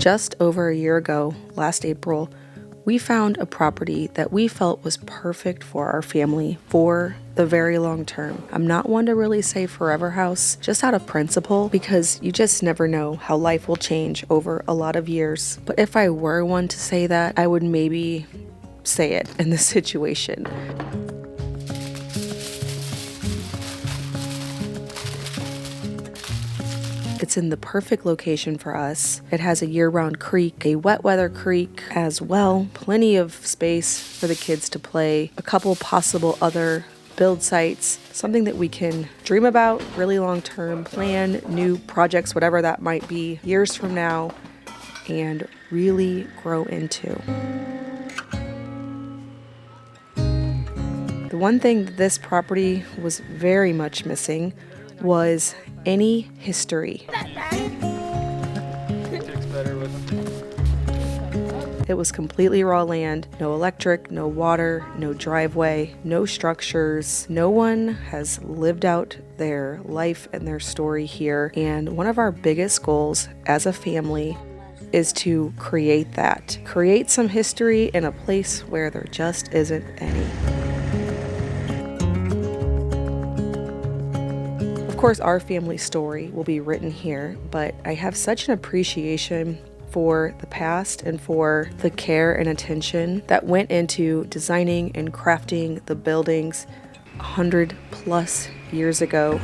Just over a year ago, last April, we found a property that we felt was perfect for our family for the very long term. I'm not one to really say forever house, just out of principle, because you just never know how life will change over a lot of years. But if I were one to say that, I would maybe say it in this situation. It's in the perfect location for us. It has a year-round creek, a wet weather creek as well, plenty of space for the kids to play, a couple possible other build sites, something that we can dream about really long term, plan new projects, whatever that might be, years from now, and really grow into. The one thing that this property was very much missing was any history. It was completely raw land, no electric, no water, no driveway, no structures. No one has lived out their life and their story here. And one of our biggest goals as a family is to create that. Create some history in a place where there just isn't any. Of course, our family story will be written here, but I have such an appreciation for the past and for the care and attention that went into designing and crafting the buildings 100+ years ago.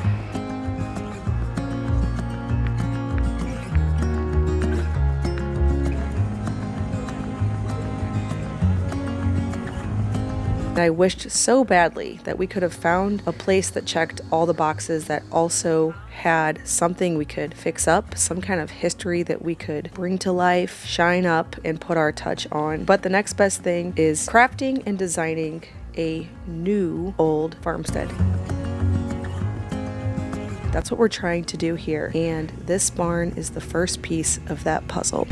I wished so badly that we could have found a place that checked all the boxes, that also had something we could fix up, some kind of history that we could bring to life, shine up, and put our touch on. But the next best thing is crafting and designing a new old farmstead. That's what we're trying to do here, and this barn is the first piece of that puzzle.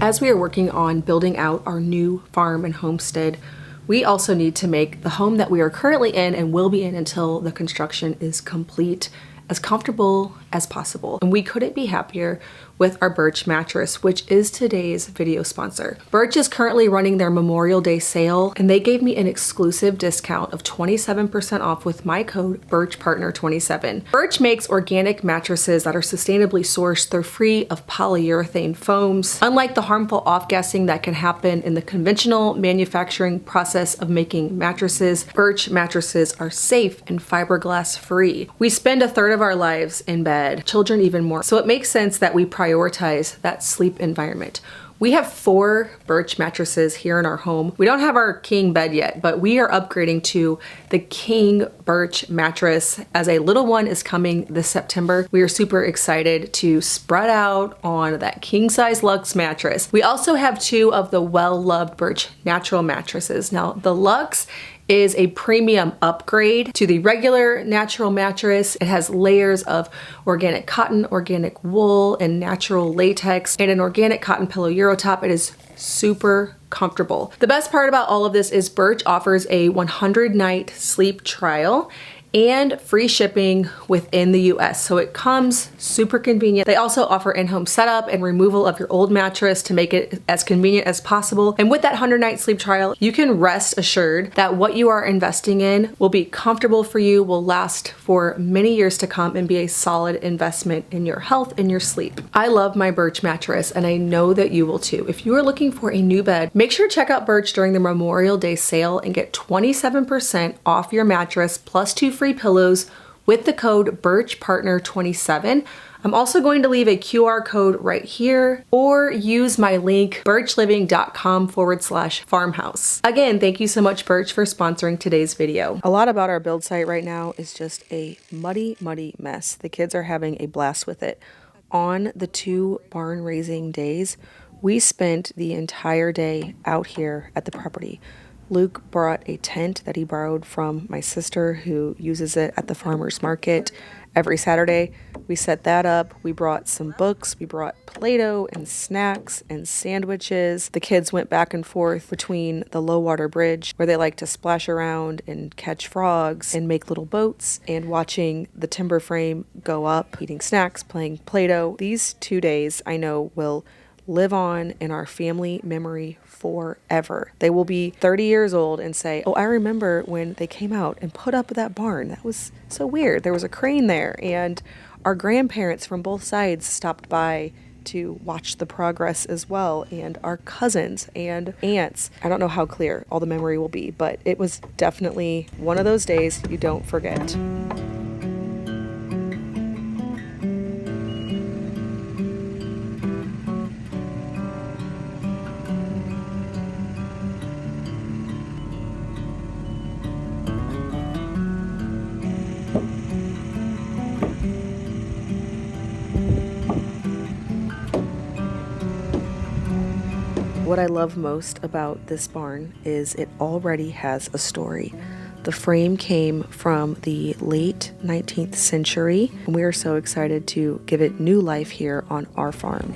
As we are working on building out our new farm and homestead, we also need to make the home that we are currently in and will be in until the construction is complete as comfortable as possible. And we couldn't be happier with our Birch mattress, which is today's video sponsor. Birch is currently running their Memorial Day sale, and they gave me an exclusive discount of 27% off with my code BirchPartner27. Birch makes organic mattresses that are sustainably sourced. They're free of polyurethane foams. Unlike the harmful off-gassing that can happen in the conventional manufacturing process of making mattresses, Birch mattresses are safe and fiberglass free. We spend a third of our lives in bed, children even more, so it makes sense that we prioritize that sleep environment. We have 4 Birch mattresses here in our home. We don't have our king bed yet, but we are upgrading to the king Birch mattress as a little one is coming this September. We are super excited to spread out on that king size luxe mattress. We also have 2 of the well-loved Birch natural mattresses. Now, the luxe is a premium upgrade to the regular natural mattress. It has layers of organic cotton, organic wool, and natural latex, and an organic cotton pillow Eurotop. It is super comfortable. The best part about all of this is Birch offers a 100-night sleep trial and free shipping within the US. So it comes super convenient. They also offer in-home setup and removal of your old mattress to make it as convenient as possible. And with that 100-night sleep trial, you can rest assured that what you are investing in will be comfortable for you, will last for many years to come, and be a solid investment in your health and your sleep. I love my Birch mattress, and I know that you will too. If you are looking for a new bed, make sure to check out Birch during the Memorial Day sale and get 27% off your mattress plus 2 free pillows with the code BirchPartner27. I'm also going to leave a QR code right here, or use my link birchliving.com/farmhouse. Again, thank you so much, Birch, for sponsoring today's video. A lot about our build site right now is just a muddy mess. The kids are having a blast with it. On the 2 barn raising days, we spent the entire day out here at the property, Luke brought a tent that he borrowed from my sister, who uses it at the farmer's market every Saturday. We set that up. We brought some books. We brought Play-Doh and snacks and sandwiches. The kids went back and forth between the low water bridge, where they like to splash around and catch frogs and make little boats, and watching the timber frame go up, eating snacks, playing Play-Doh. These 2 days, I know, will live on in our family memory forever. They will be 30 years old and say, "Oh, I remember when they came out and put up that barn. That was so weird. There was a crane there." And our grandparents from both sides stopped by to watch the progress as well, and our cousins and aunts. I don't know how clear all the memory will be, but it was definitely one of those days you don't forget. What I love most about this barn is it already has a story. The frame came from the late 19th century, and we are so excited to give it new life here on our farm.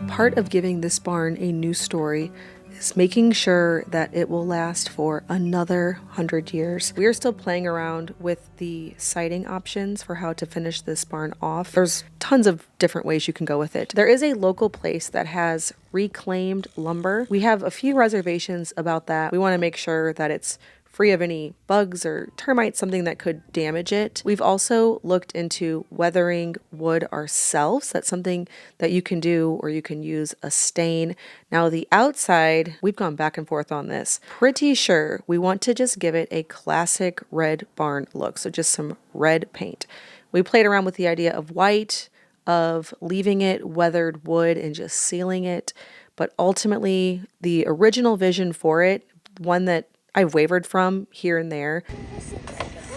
Part of giving this barn a new story is making sure that it will last for another 100 years. We are still playing around with the siding options for how to finish this barn off. There's tons of different ways you can go with it. There is a local place that has reclaimed lumber. We have a few reservations about that. We want to make sure that it's free of any bugs or termites, something that could damage it. We've also looked into weathering wood ourselves. That's something that you can do, or you can use a stain. Now the outside, we've gone back and forth on this. Pretty sure we want to just give it a classic red barn look. So just some red paint. We played around with the idea of white, of leaving it weathered wood and just sealing it. But ultimately, the original vision for it, one that I've wavered from here and there,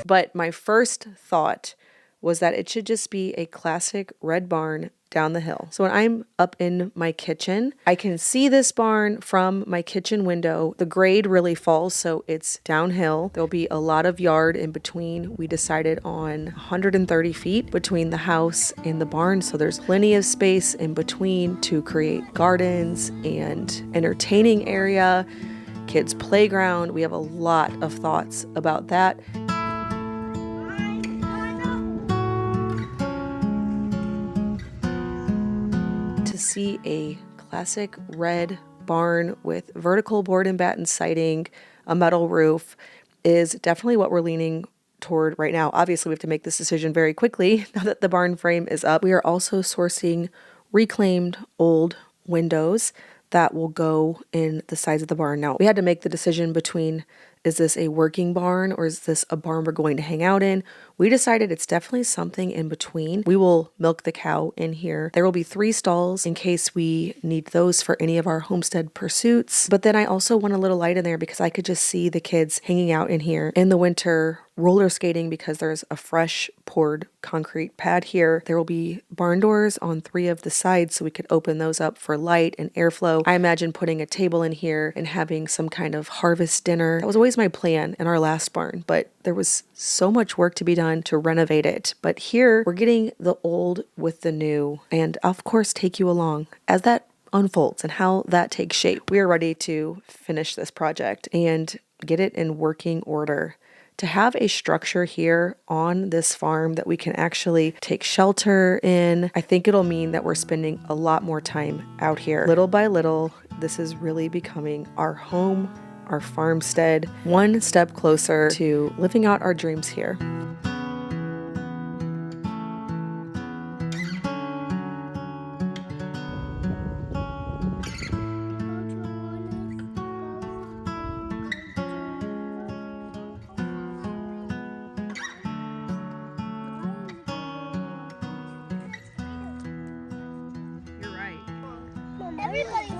but my first thought was that it should just be a classic red barn down the hill. So when I'm up in my kitchen, I can see this barn from my kitchen window. The grade really falls, so it's downhill. There'll be a lot of yard in between. We decided on 130 feet between the house and the barn, so there's plenty of space in between to create gardens and entertaining area, kids' playground. We have a lot of thoughts about that. To see a classic red barn with vertical board and batten siding, a metal roof, is definitely what we're leaning toward right now. Obviously, we have to make this decision very quickly now that the barn frame is up. We are also sourcing reclaimed old windows that will go in the sides of the barn. Now, we had to make the decision between, is this a working barn or is this a barn we're going to hang out in? We decided it's definitely something in between. We will milk the cow in here. There will be 3 stalls in case we need those for any of our homestead pursuits. But then I also want a little light in there because I could just see the kids hanging out in here in the winter, roller skating because there's a fresh poured concrete pad here. There will be barn doors on 3 of the sides so we could open those up for light and airflow. I imagine putting a table in here and having some kind of harvest dinner. That was always my plan in our last barn, but there was so much work to be done to renovate it. But here we're getting the old with the new, and I'll of course take you along as that unfolds and how that takes shape. We are ready to finish this project and get it in working order. To have a structure here on this farm that we can actually take shelter in, I think it'll mean that we're spending a lot more time out here. Little by little, this is really becoming our home, our farmstead, one step closer to living out our dreams here. Everybody